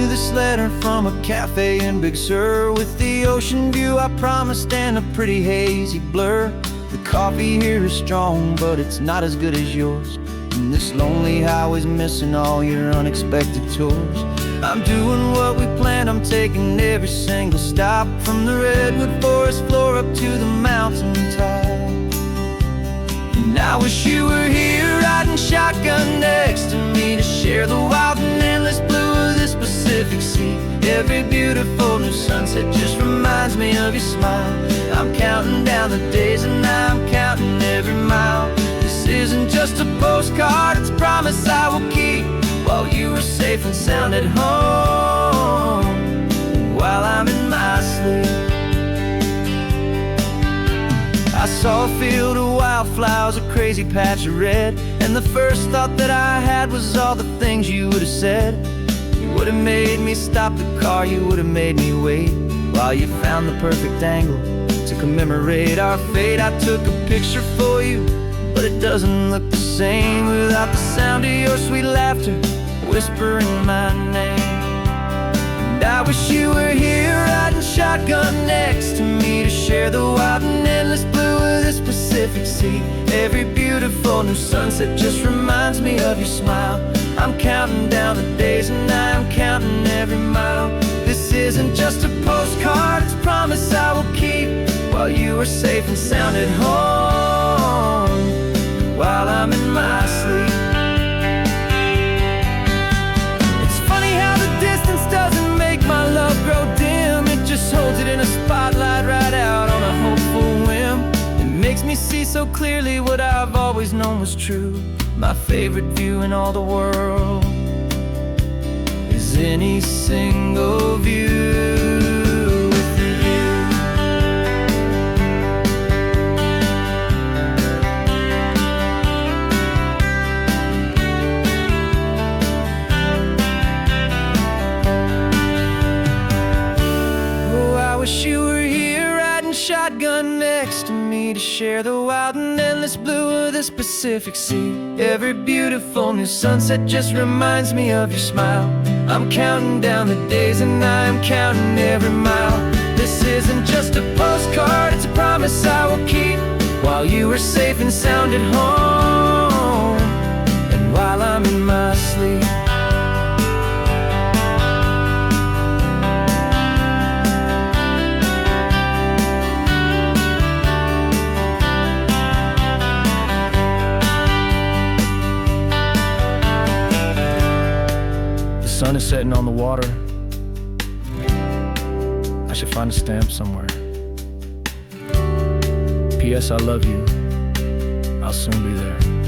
Speaker 1: This letter from a cafe in Big Sur, with the ocean view I promised and a pretty hazy blur. The coffee here is strong, but it's not as good as yours. And this lonely highway's missing all your unexpected tours. I'm doing what we planned, I'm taking every single stop, from the redwood forest floor up to the mountain top. And I wish you were here riding shotgun next to me, to share the wild and endless blue of this Pacific Sea. Every beautiful new sunset just reminds me of your smile. I'm counting down the days and I'm counting every mile. This isn't just a postcard, it's a promise I will keep, while you are safe and sound at home, while I'm in my sleep. I saw a field of wildflowers, a crazy patch of red, and the first thought that I had was all the things you would have said. You would have made me stop the car, you would have made me wait, while you found the perfect angle to commemorate our fate. I took a picture for you, but it doesn't look the same without the sound of your sweet laughter whispering my name. And I wish you were here riding shotgun next to me, to share the wild and endless blue of this Pacific Sea. Every beautiful new sunset just reminds me of your smile. I'm counting down the days and I'm counting every mile. This isn't just a postcard, it's a promise I will keep, while you are safe and sound at home, while I'm in my sleep. It's funny how the distance doesn't make my love grow dim. It just holds it in a spotlight right out on a hopeful whim. It makes me see so clearly what I've always known was true. My favorite view in all the world is any single view. shotgun next to me to share the wild and endless blue of this Pacific Sea. Every beautiful new sunset just reminds me of your smile. I'm counting down the days and I am counting every mile. This isn't just a postcard, it's a promise I will keep, while you are safe and sound at home, and while I'm in my sleep. The sun is setting on the water. I should find a stamp somewhere. P.S. I love you. I'll soon be there.